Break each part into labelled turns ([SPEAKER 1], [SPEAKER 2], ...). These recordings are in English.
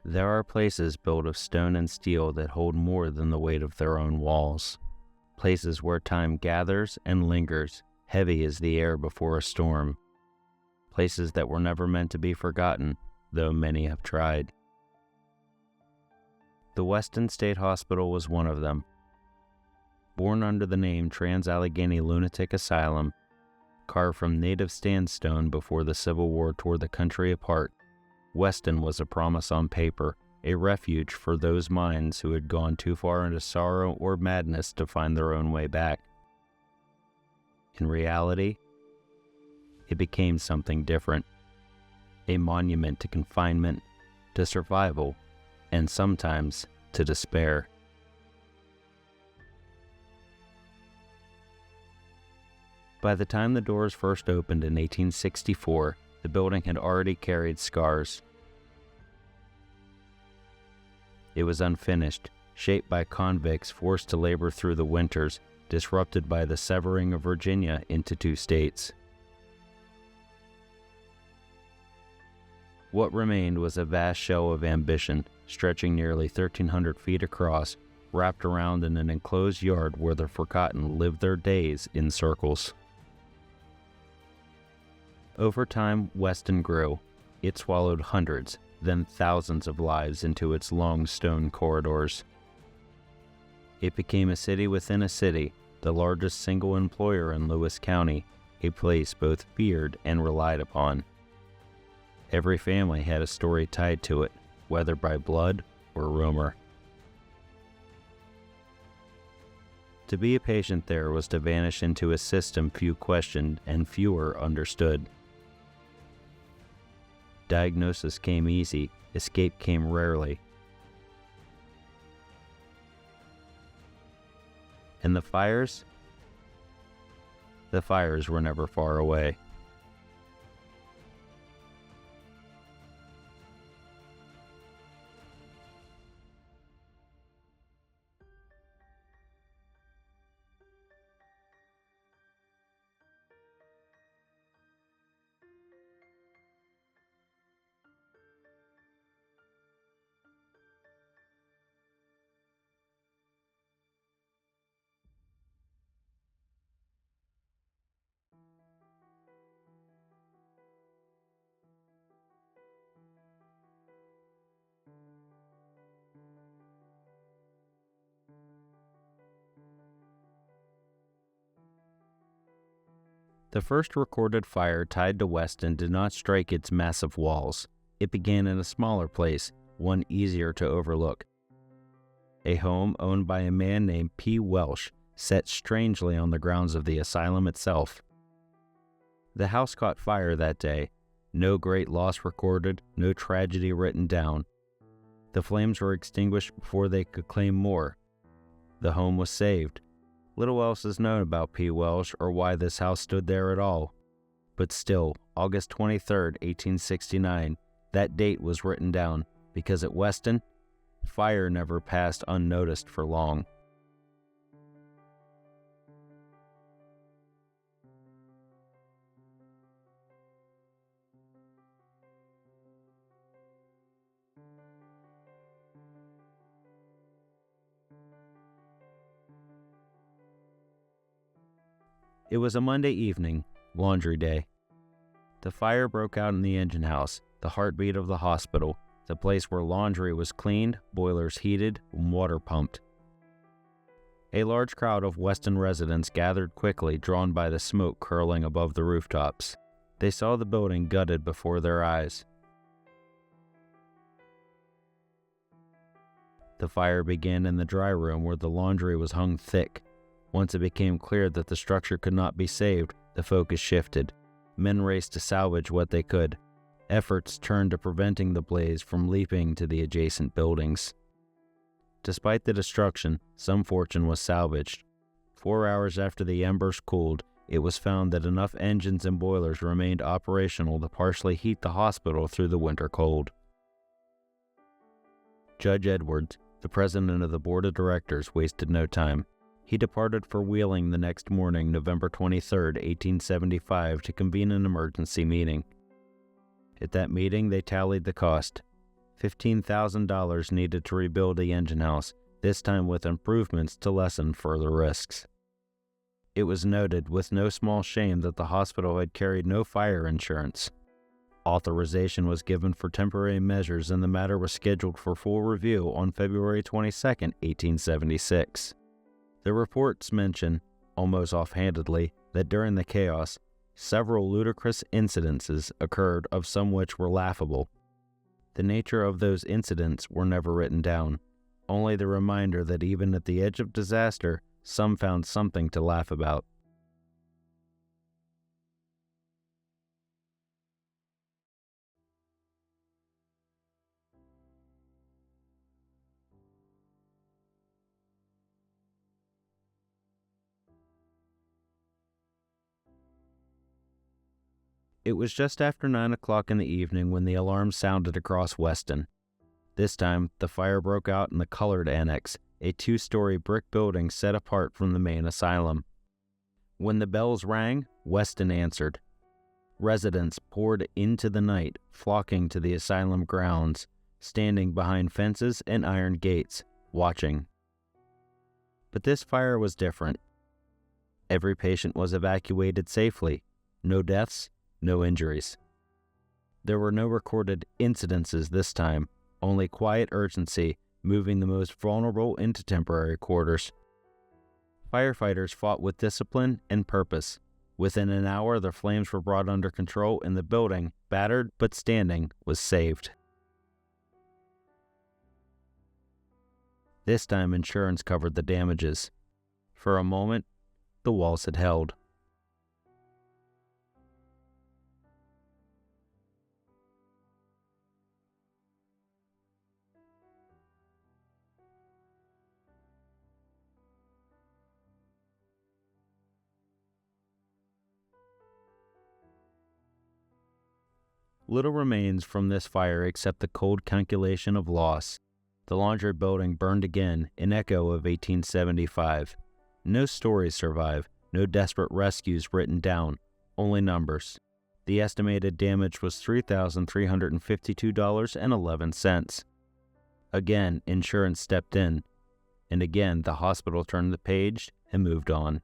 [SPEAKER 1] There are places built of stone and steel that hold more than the weight of their own walls. Places where time gathers and lingers, heavy as the air before a storm. Places that were never meant to be forgotten, though many have tried. The Weston State Hospital was one of them. Born under the name Trans-Allegheny Lunatic Asylum, carved from native sandstone before the Civil War tore the country apart, Weston was a promise on paper, a refuge for those minds who had gone too far into sorrow or madness to find their own way back. In reality, it became something different, a monument to confinement, to survival, and sometimes to despair. By the time the doors first opened in 1864, the building had already carried scars. It was unfinished, shaped by convicts forced to labor through the winters, disrupted by the severing of Virginia into two states. What remained was a vast shell of ambition, stretching nearly 1,300 feet across, wrapped around in an enclosed yard where the forgotten lived their days in circles. Over time, Weston grew. It swallowed hundreds, then thousands of lives into its long stone corridors. It became a city within a city, the largest single employer in Lewis County, a place both feared and relied upon. Every family had a story tied to it, whether by blood or rumor. To be a patient there was to vanish into a system few questioned and fewer understood. Diagnosis came easy, escape came rarely. And the fires? The fires were never far away. The first recorded fire tied to Weston did not strike its massive walls. It began in a smaller place, one easier to overlook. A home owned by a man named P. Welsh, set strangely on the grounds of the asylum itself. The house caught fire that day. No great loss recorded, no tragedy written down. The flames were extinguished before they could claim more. The home was saved. Little else is known about P. Welsh or why this house stood there at all. But still, August 23, 1869, that date was written down, because at Weston, fire never passed unnoticed for long. It was a Monday evening, laundry day. The fire broke out in the engine house, the heartbeat of the hospital, the place where laundry was cleaned, boilers heated, and water pumped. A large crowd of Weston residents gathered quickly, drawn by the smoke curling above the rooftops. They saw the building gutted before their eyes. The fire began in the dry room where the laundry was hung thick. Once it became clear that the structure could not be saved, the focus shifted. Men raced to salvage what they could. Efforts turned to preventing the blaze from leaping to the adjacent buildings. Despite the destruction, some fortune was salvaged. 4 hours after the embers cooled, it was found that enough engines and boilers remained operational to partially heat the hospital through the winter cold. Judge Edwards, the president of the board of directors, wasted no time. He departed for Wheeling the next morning, November 23, 1875, to convene an emergency meeting. At that meeting, they tallied the cost, $15,000 needed to rebuild the engine house, this time with improvements to lessen further risks. It was noted with no small shame that the hospital had carried no fire insurance. Authorization was given for temporary measures and the matter was scheduled for full review on February 22, 1876. The reports mention, almost offhandedly, that during the chaos, several ludicrous incidences occurred, of some which were laughable. The nature of those incidents were never written down, only the reminder that even at the edge of disaster, some found something to laugh about. It was just after 9 o'clock in the evening when the alarm sounded across Weston. This time, the fire broke out in the colored annex, a 2-story brick building set apart from the main asylum. When the bells rang, Weston answered. Residents poured into the night, flocking to the asylum grounds, standing behind fences and iron gates, watching. But this fire was different. Every patient was evacuated safely. No deaths, no injuries. There were no recorded incidences this time, only quiet urgency moving the most vulnerable into temporary quarters. Firefighters fought with discipline and purpose. Within an hour, the flames were brought under control and the building, battered but standing, was saved. This time, insurance covered the damages. For a moment, the walls had held. Little remains from this fire except the cold calculation of loss. The laundry building burned again, an echo of 1875. No stories survive, no desperate rescues written down, only numbers. The estimated damage was $3,352.11. Again, insurance stepped in, and again the hospital turned the page and moved on.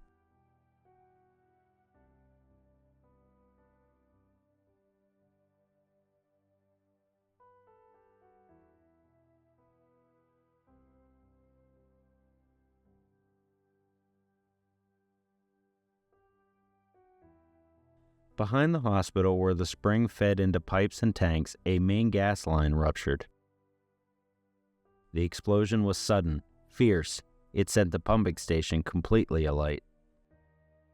[SPEAKER 1] Behind the hospital, where the spring fed into pipes and tanks, a main gas line ruptured. The explosion was sudden, fierce. It sent the pumping station completely alight.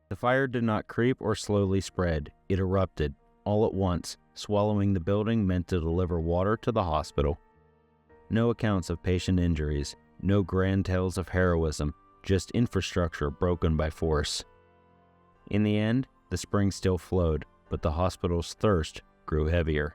[SPEAKER 1] The fire did not creep or slowly spread. It erupted, all at once, swallowing the building meant to deliver water to the hospital. No accounts of patient injuries, no grand tales of heroism, just infrastructure broken by force. In the end, the spring still flowed, but the hospital's thirst grew heavier.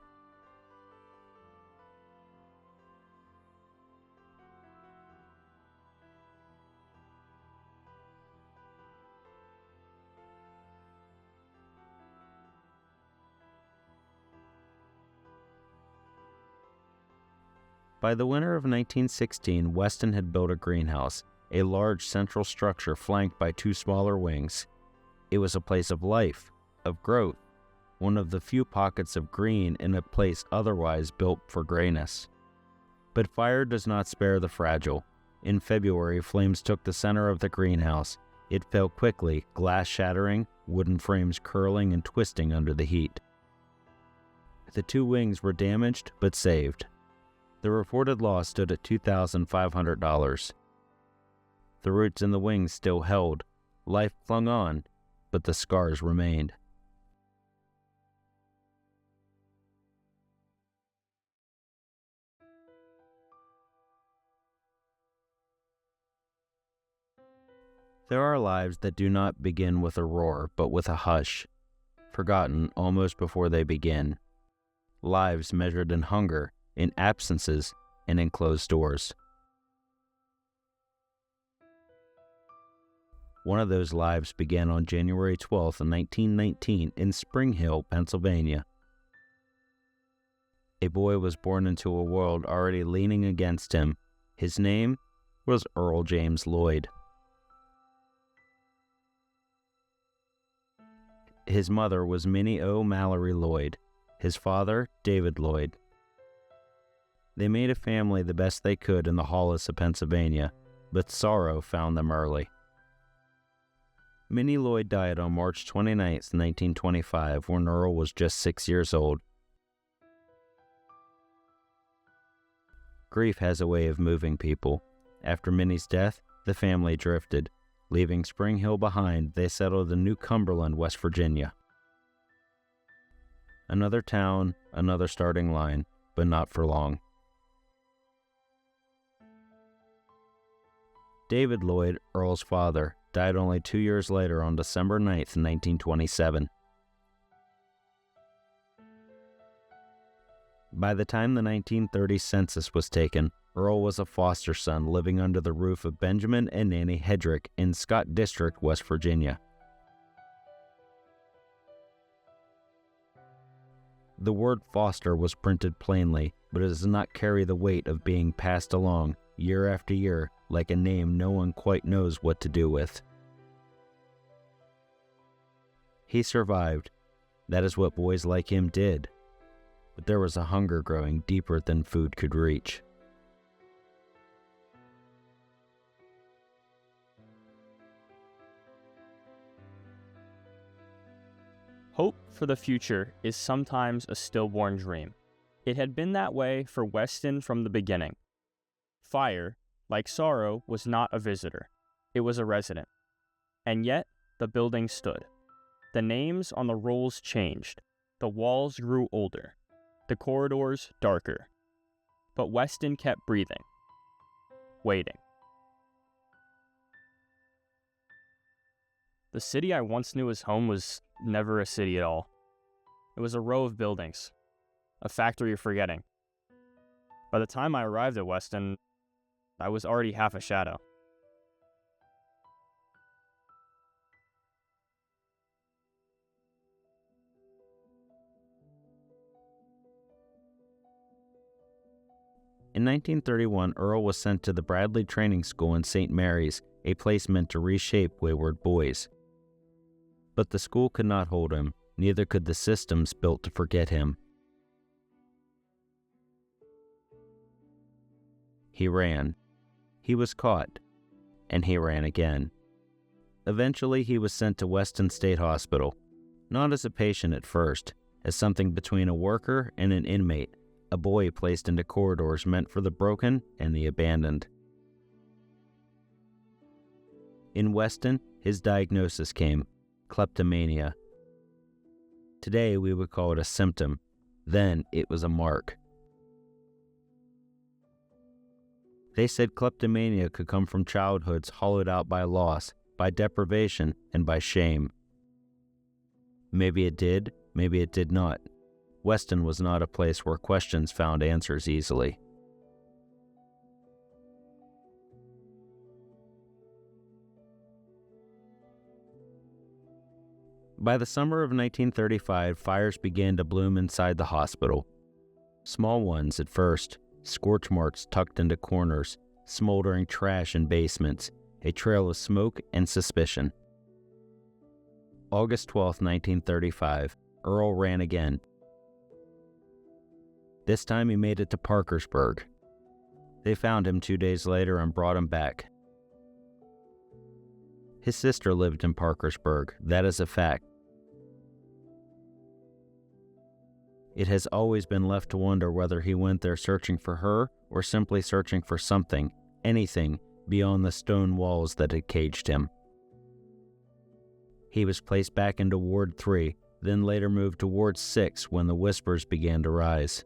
[SPEAKER 1] By the winter of 1916, Weston had built a greenhouse, a large central structure flanked by 2 smaller wings. It was a place of life, of growth, one of the few pockets of green in a place otherwise built for grayness. But fire does not spare the fragile. In February, flames took the center of the greenhouse. It fell quickly, glass shattering, wooden frames curling and twisting under the heat. The 2 wings were damaged but saved. The reported loss stood at $2,500. The roots in the wings still held. Life clung on, but the scars remained. There are lives that do not begin with a roar, but with a hush, forgotten almost before they begin. Lives measured in hunger, in absences, and in closed doors. One of those lives began on January 12, 1919, in Spring Hill, Pennsylvania. A boy was born into a world already leaning against him. His name was Earl James Lloyd. His mother was Minnie O. Mallory Lloyd. His father, David Lloyd. They made a family the best they could in the Hollis of Pennsylvania, but sorrow found them early. Minnie Lloyd died on March 29, 1925, when Earl was just 6 years old. Grief has a way of moving people. After Minnie's death, the family drifted. Leaving Spring Hill behind, they settled in New Cumberland, West Virginia. Another town, another starting line, but not for long. David Lloyd, Earl's father, died only 2 years later on December 9, 1927. By the time the 1930 census was taken, Earl was a foster son living under the roof of Benjamin and Nanny Hedrick in Scott District, West Virginia. The word foster was printed plainly, but it does not carry the weight of being passed along, year after year, like a name no one quite knows what to do with. He survived. That is what boys like him did. But there was a hunger growing deeper than food could reach.
[SPEAKER 2] Hope for the future is sometimes a stillborn dream. It had been that way for Weston from the beginning. Fire, like sorrow, was not a visitor. It was a resident. And yet, the building stood. The names on the rolls changed. The walls grew older. The corridors darker. But Weston kept breathing. Waiting. The city I once knew as home was never a city at all. It was a row of buildings. A factory of forgetting. By the time I arrived at Weston, I was already half a shadow.
[SPEAKER 1] In 1931, Earl was sent to the Bradley Training School in St. Mary's, a place meant to reshape wayward boys. But the school could not hold him, neither could the systems built to forget him. He ran. He was caught. And he ran again. Eventually, he was sent to Weston State Hospital, not as a patient at first, as something between a worker and an inmate, a boy placed into corridors meant for the broken and the abandoned. In Weston, his diagnosis came, kleptomania. Today, we would call it a symptom. Then, it was a mark. They said kleptomania could come from childhoods hollowed out by loss, by deprivation, and by shame. Maybe it did, maybe it did not. Weston was not a place where questions found answers easily. By the summer of 1935, fires began to bloom inside the hospital. Small ones at first, scorch marks tucked into corners, smoldering trash in basements, a trail of smoke and suspicion. August 12, 1935, Earl ran again. This time he made it to Parkersburg. They found him 2 days later and brought him back. His sister lived in Parkersburg, that is a fact. It has always been left to wonder whether he went there searching for her or simply searching for something, anything, beyond the stone walls that had caged him. He was placed back into Ward 3, then later moved to Ward 6 when the whispers began to rise.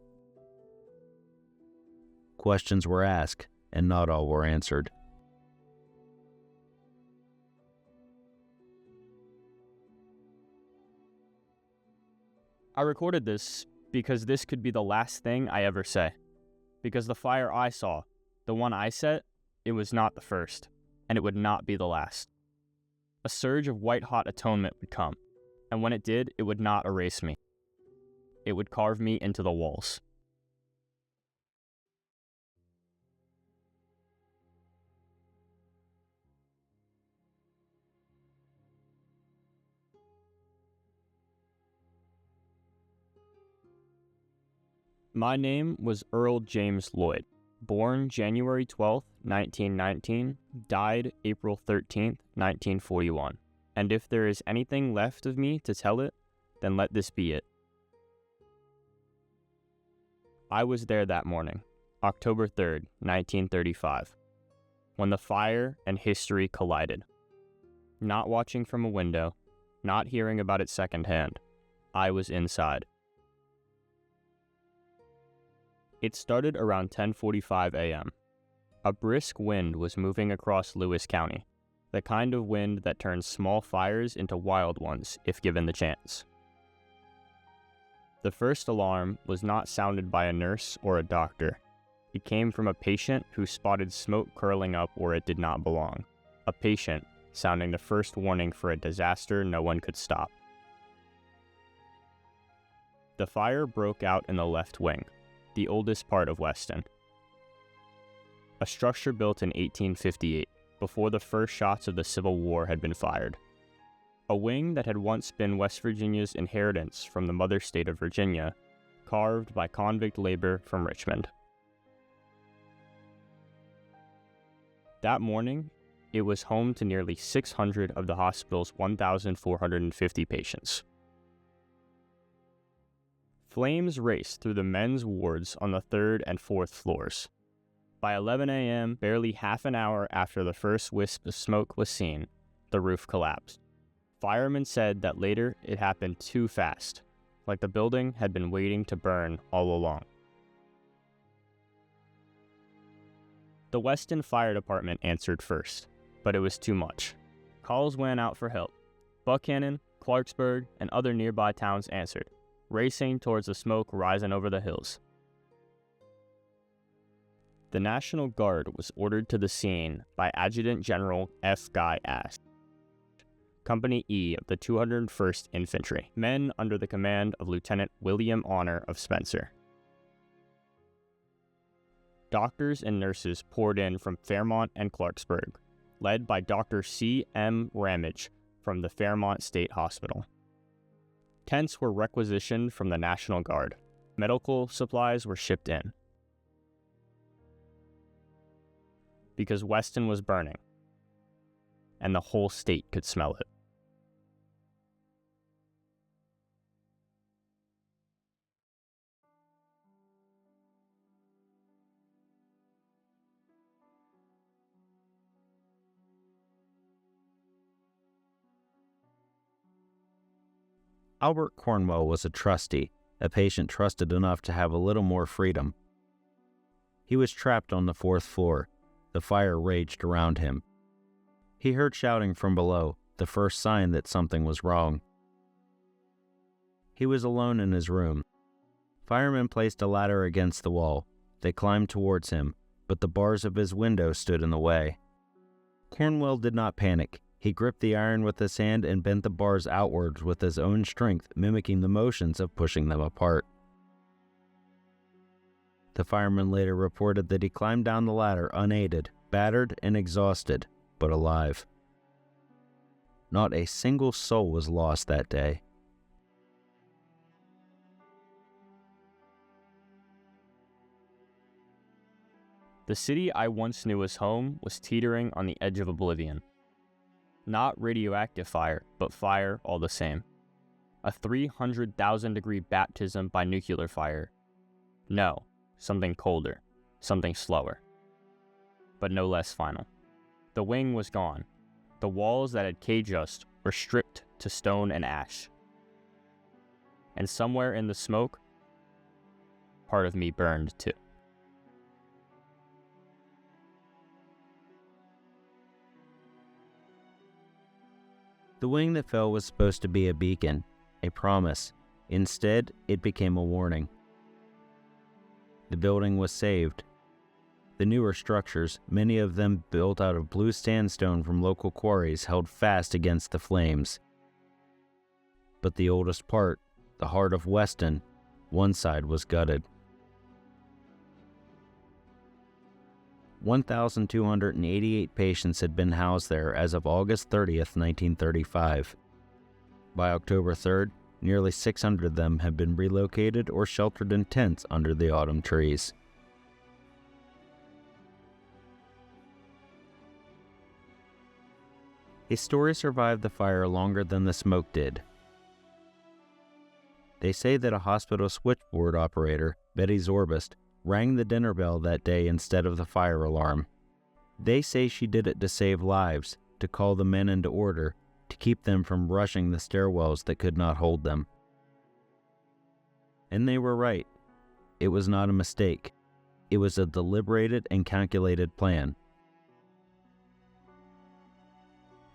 [SPEAKER 1] Questions were asked, and not all were answered.
[SPEAKER 2] I recorded this because this could be the last thing I ever say. Because the fire I saw, the one I set, it was not the first, and it would not be the last. A surge of white-hot atonement would come, and when it did, it would not erase me. It would carve me into the walls. My name was Earl James Lloyd, born January 12, 1919, died April 13, 1941. And if there is anything left of me to tell it, then let this be it. I was there that morning, October 3rd, 1935, when the fire and history collided. Not watching from a window, not hearing about it secondhand, I was inside. It started around 10:45 a.m. A brisk wind was moving across Lewis County, the kind of wind that turns small fires into wild ones if given the chance. The first alarm was not sounded by a nurse or a doctor. It came from a patient who spotted smoke curling up where it did not belong. A patient sounding the first warning for a disaster no one could stop. The fire broke out in the left wing, the oldest part of Weston. A structure built in 1858, before the first shots of the Civil War had been fired. A wing that had once been West Virginia's inheritance from the mother state of Virginia, carved by convict labor from Richmond. That morning, it was home to nearly 600 of the hospital's 1,450 patients. Flames raced through the men's wards on the 3rd and 4th floors. By 11 a.m., barely half an hour after the first wisp of smoke was seen, the roof collapsed. Firemen said that later it happened too fast, like the building had been waiting to burn all along. The Weston Fire Department answered first, but it was too much. Calls went out for help. Buchanan, Clarksburg, and other nearby towns answered, racing towards the smoke rising over the hills. The National Guard was ordered to the scene by Adjutant General F. Guy Ash, Company E of the 201st Infantry, men under the command of Lieutenant William Honor of Spencer. Doctors and nurses poured in from Fairmont and Clarksburg, led by Dr. C. M. Ramage from the Fairmont State Hospital. Tents were requisitioned from the National Guard. Medical supplies were shipped in. Because Weston was burning, and the whole state could smell it.
[SPEAKER 1] Albert Cornwell was a trustee, a patient trusted enough to have a little more freedom. He was trapped on the 4th floor. The fire raged around him. He heard shouting from below, the first sign that something was wrong. He was alone in his room. Firemen placed a ladder against the wall. They climbed towards him, but the bars of his window stood in the way. Cornwell did not panic. He gripped the iron with his hand and bent the bars outwards with his own strength, mimicking the motions of pushing them apart. The fireman later reported that he climbed down the ladder unaided, battered and exhausted, but alive. Not a single soul was lost that day.
[SPEAKER 2] The city I once knew as home was teetering on the edge of oblivion. Not radioactive fire, but fire all the same. A 300,000-degree baptism by nuclear fire. No, something colder, something slower, but no less final. The wing was gone. The walls that had caged us were stripped to stone and ash. And somewhere in the smoke, part of me burned too.
[SPEAKER 1] The wing that fell was supposed to be a beacon, a promise. Instead, it became a warning. The building was saved. The newer structures, many of them built out of blue sandstone from local quarries, held fast against the flames. But the oldest part, the heart of Weston, one side was gutted. 1,288 patients had been housed there as of August 30th, 1935. By October 3rd, Nearly 600 of them had been relocated or sheltered in tents under the autumn trees. A story survived the fire longer than the smoke did. They say that a hospital switchboard operator, Betty Zorbist, rang the dinner bell that day instead of the fire alarm. They say she did it to save lives, to call the men into order, to keep them from rushing the stairwells that could not hold them. And they were right. It was not a mistake. It was a deliberated and calculated plan.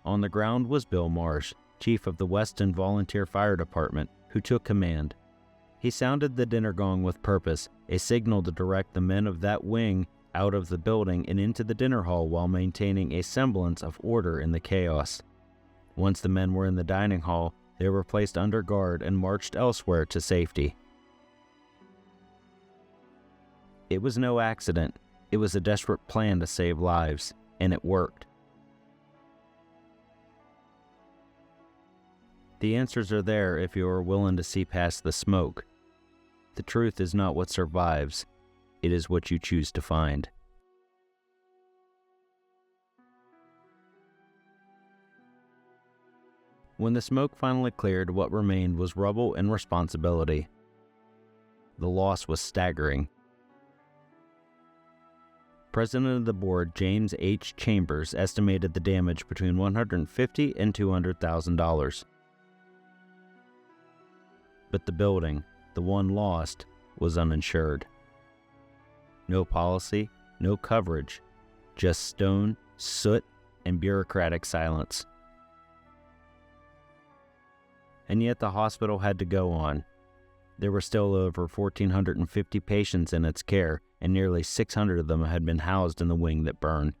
[SPEAKER 1] On the ground was Bill Marsh, chief of the Weston Volunteer Fire Department, who took command. He sounded the dinner gong with purpose, a signal to direct the men of that wing out of the building and into the dinner hall while maintaining a semblance of order in the chaos. Once the men were in the dining hall, they were placed under guard and marched elsewhere to safety. It was no accident. It was a desperate plan to save lives, and it worked. The answers are there if you are willing to see past the smoke. The truth is not what survives, it is what you choose to find. When the smoke finally cleared, what remained was rubble and responsibility. The loss was staggering. President of the board, James H. Chambers, estimated the damage between $150,000 and $200,000. But the building, the one lost, was uninsured. No policy, no coverage, just stone, soot, and bureaucratic silence. And yet the hospital had to go on. There were still over 1,450 patients in its care, and nearly 600 of them had been housed in the wing that burned.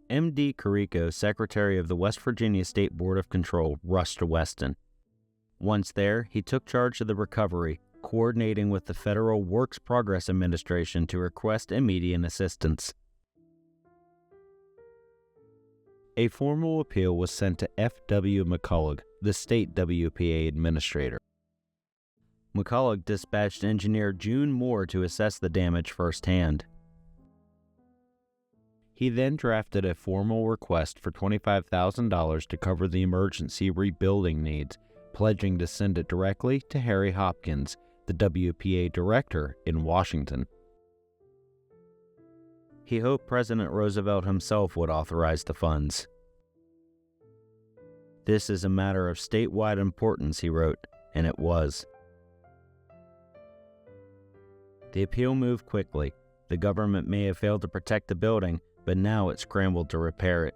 [SPEAKER 1] M.D. Carrico, Secretary of the West Virginia State Board of Control, rushed to Weston. Once there, he took charge of the recovery, coordinating with the Federal Works Progress Administration to request immediate assistance. A formal appeal was sent to F.W. McCulloch, the state WPA administrator. McCulloch dispatched engineer June Moore to assess the damage firsthand. He then drafted a formal request for $25,000 to cover the emergency rebuilding needs, pledging to send it directly to Harry Hopkins, the WPA director in Washington. He hoped President Roosevelt himself would authorize the funds. "This is a matter of statewide importance," he wrote, and it was. The appeal moved quickly. The government may have failed to protect the building, but now it scrambled to repair it.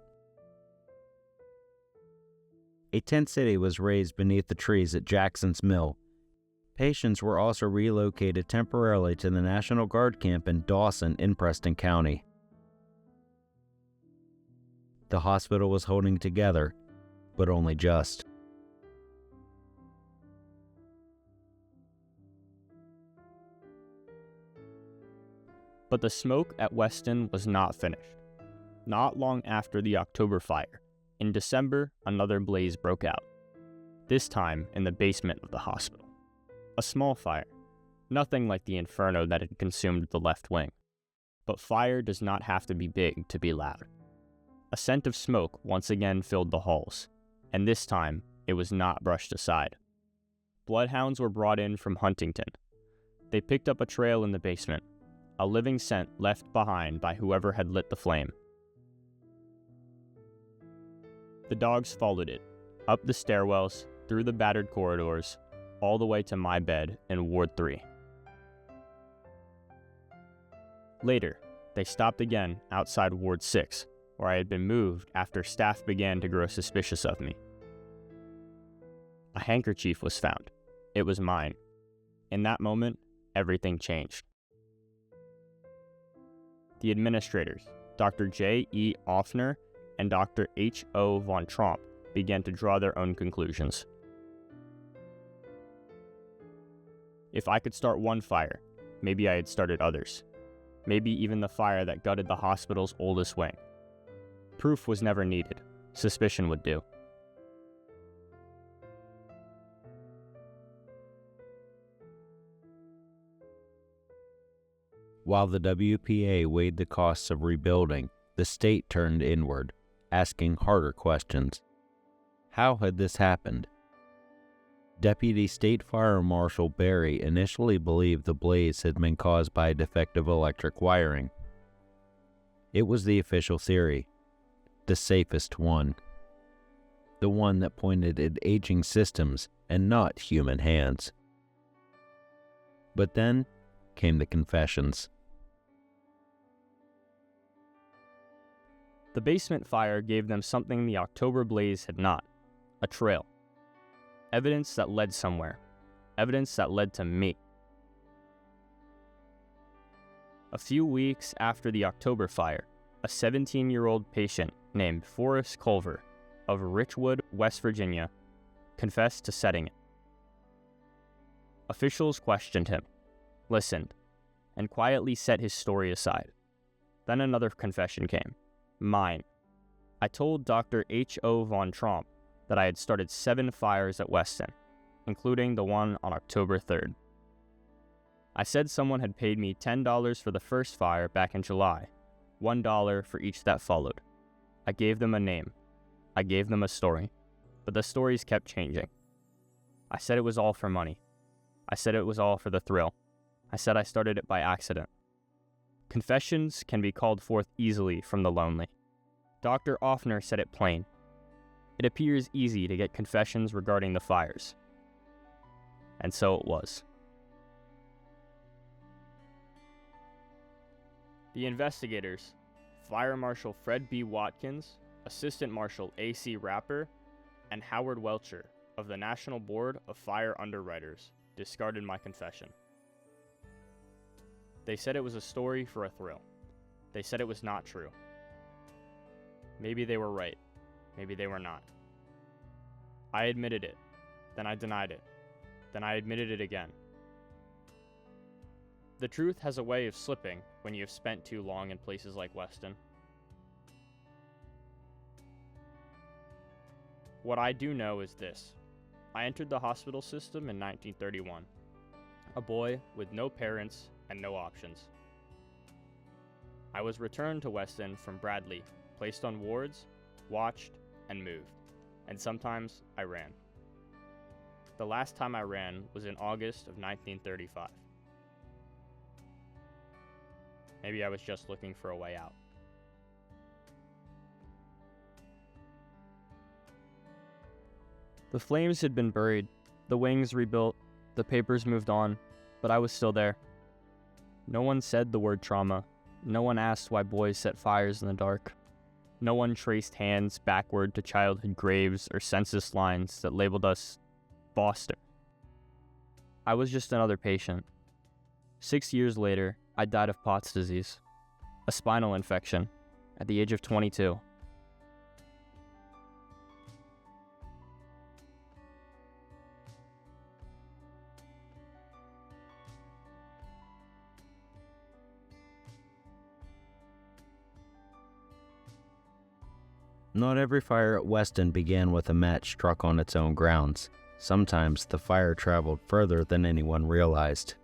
[SPEAKER 1] A tent city was raised beneath the trees at Jackson's Mill. Patients were also relocated temporarily to the National Guard camp in Dawson in Preston County. The hospital was holding together, but only just.
[SPEAKER 2] But the smoke at Weston was not finished. Not long after the October fire, in December, another blaze broke out. This time in the basement of the hospital. A small fire, nothing like the inferno that had consumed the left wing. But fire does not have to be big to be loud. A scent of smoke once again filled the halls, and this time it was not brushed aside. Bloodhounds were brought in from Huntington. They picked up a trail in the basement, a living scent left behind by whoever had lit the flame. The dogs followed it, up the stairwells, through the battered corridors, all the way to my bed in Ward 3. Later, they stopped again outside Ward 6, where I had been moved after staff began to grow suspicious of me. A handkerchief was found. It was mine. In that moment, everything changed. The administrators, Dr. J. E. Offner and Dr. H. O. von Tromp, began to draw their own conclusions. If I could start one fire, maybe I had started others. Maybe even the fire that gutted the hospital's oldest wing. Proof was never needed. Suspicion would do.
[SPEAKER 1] While the WPA weighed the costs of rebuilding, the state turned inward, asking harder questions. How had this happened? Deputy State Fire Marshal Berry initially believed the blaze had been caused by defective electric wiring. It was the official theory, the safest one, the one that pointed at aging systems and not human hands. But then came the confessions.
[SPEAKER 2] The basement fire gave them something the October blaze had not: a trail. Evidence that led somewhere. Evidence that led to me. A few weeks after the October fire, a 17-year-old patient named Forrest Culver of Richwood, West Virginia, confessed to setting it. Officials questioned him, listened, and quietly set his story aside. Then another confession came. Mine. I told Dr. H.O. von Tromp that I had started 7 fires at Weston, including the one on October 3rd. I said someone had paid me $10 for the first fire back in July, $1 for each that followed. I gave them a name. I gave them a story, but the stories kept changing. I said it was all for money. I said it was all for the thrill. I said I started it by accident. Confessions can be called forth easily from the lonely. Dr. Offner said it plain. It appears easy to get confessions regarding the fires. And so it was. The investigators, Fire Marshal Fred B. Watkins, Assistant Marshal A.C. Rapper, and Howard Welcher of the National Board of Fire Underwriters, discarded my confession. They said it was a story for a thrill. They said it was not true. Maybe they were right. Maybe they were not. I admitted it. Then I denied it. Then I admitted it again. The truth has a way of slipping when you have spent too long in places like Weston. What I do know is this. I entered the hospital system in 1931. A boy with no parents and no options. I was returned to Weston from Bradley, placed on wards, watched, and moved. And sometimes I ran. The last time I ran was in August of 1935. Maybe I was just looking for a way out. The flames had been buried, the wings rebuilt, the papers moved on, but I was still there. No one said the word trauma. No one asked why boys set fires in the dark. No one traced hands backward to childhood graves or census lines that labeled us Boston. I was just another patient. 6 years later, I died of Pott's disease, a spinal infection, at the age of 22.
[SPEAKER 1] Not every fire at Weston began with a match struck on its own grounds. Sometimes the fire traveled further than anyone realized.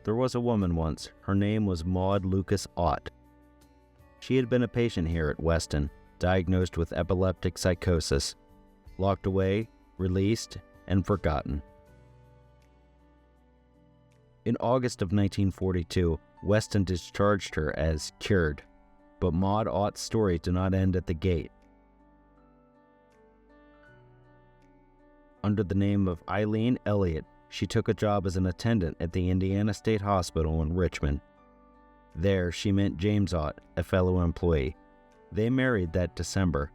[SPEAKER 1] There was a woman once. Her name was Maude Ott. She had been a patient here at Weston, diagnosed with epileptic psychosis, locked away, released, and forgotten. In August of 1942, Weston discharged her as cured, but Maude Ott's story did not end at the gate. Under the name of Eileen Elliott, she took a job as an attendant at the Indiana State Hospital in Richmond. There, she met James Ott, a fellow employee. They married that December.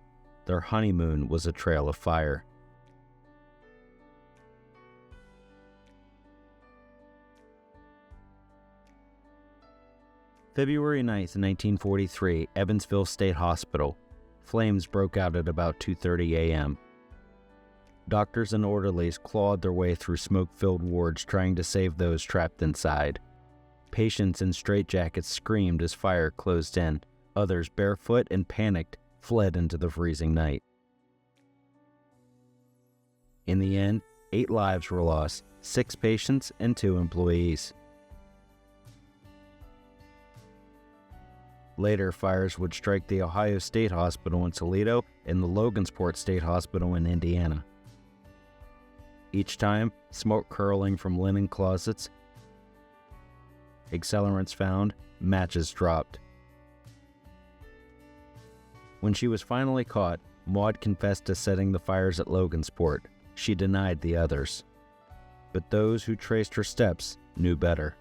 [SPEAKER 1] Their honeymoon was a trail of fire. February 9th, 1943, Evansville State Hospital. Flames broke out at about 2:30 a.m. Doctors and orderlies clawed their way through smoke-filled wards trying to save those trapped inside. Patients in straitjackets screamed as fire closed in. Others, barefoot and panicked, fled into the freezing night. In the end, 8 lives were lost, 6 patients and 2 employees. Later, fires would strike the Ohio State Hospital in Toledo and the Logansport State Hospital in Indiana. Each time, smoke curling from linen closets, accelerants found, matches dropped. When she was finally caught, Maude confessed to setting the fires at Logansport. She denied the others. But those who traced her steps knew better.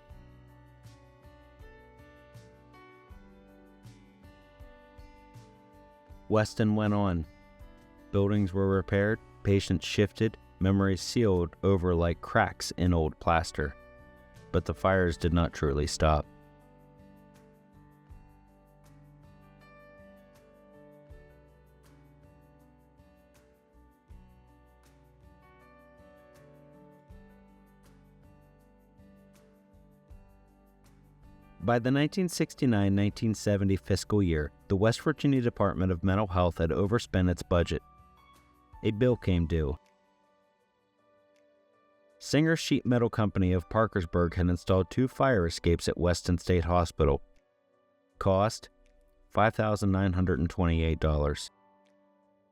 [SPEAKER 1] Weston went on. Buildings were repaired, patients shifted, memories sealed over like cracks in old plaster. But the fires did not truly stop. By the 1969-1970 fiscal year, the West Virginia Department of Mental Health had overspent its budget. A bill came due. Singer Sheet Metal Company of Parkersburg had installed 2 fire escapes at Weston State Hospital. Cost: $5,928.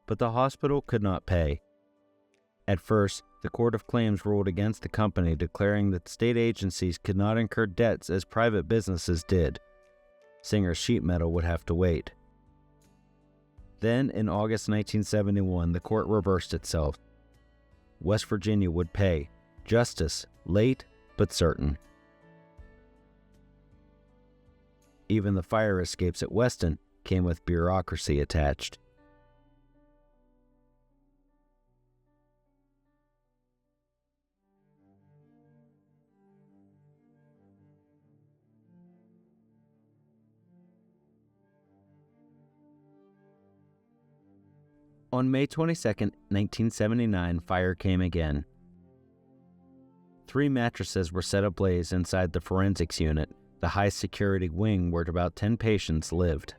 [SPEAKER 1] But the hospital could not pay. At first, the Court of Claims ruled against the company, declaring that state agencies could not incur debts as private businesses did. Singer Sheet Metal would have to wait. Then, in August 1971, the court reversed itself. West Virginia would pay. Justice, late but certain. Even the fire escapes at Weston came with bureaucracy attached. On May 22, 1979, fire came again. 3 mattresses were set ablaze inside the forensics unit, the high-security wing where about 10 patients lived.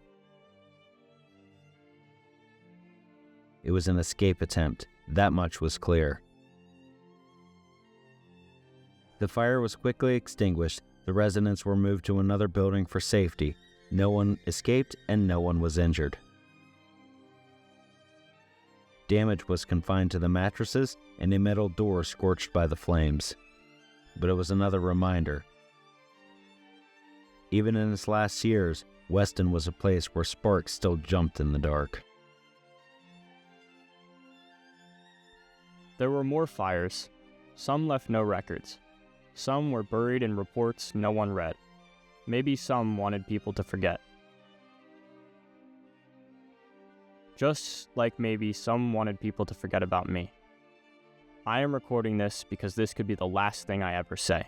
[SPEAKER 1] It was an escape attempt, that much was clear. The fire was quickly extinguished, the residents were moved to another building for safety. No one escaped and no one was injured. Damage was confined to the mattresses and a metal door scorched by the flames. But it was another reminder. Even in its last years, Weston was a place where sparks still jumped in the dark.
[SPEAKER 2] There were more fires. Some left no records. Some were buried in reports no one read. Maybe some wanted people to forget. Just like maybe some wanted people to forget about me. I am recording this because this could be the last thing I ever say.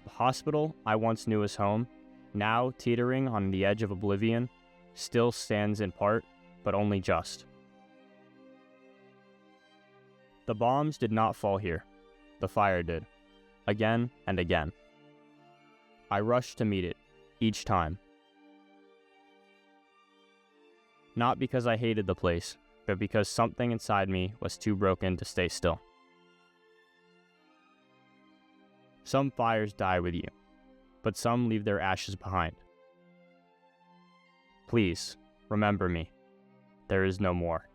[SPEAKER 2] The hospital I once knew as home, now teetering on the edge of oblivion, still stands in part, but only just. The bombs did not fall here. The fire did. Again and again. I rushed to meet it, each time. Not because I hated the place, but because something inside me was too broken to stay still. Some fires die with you, but some leave their ashes behind. Please, remember me. There is no more.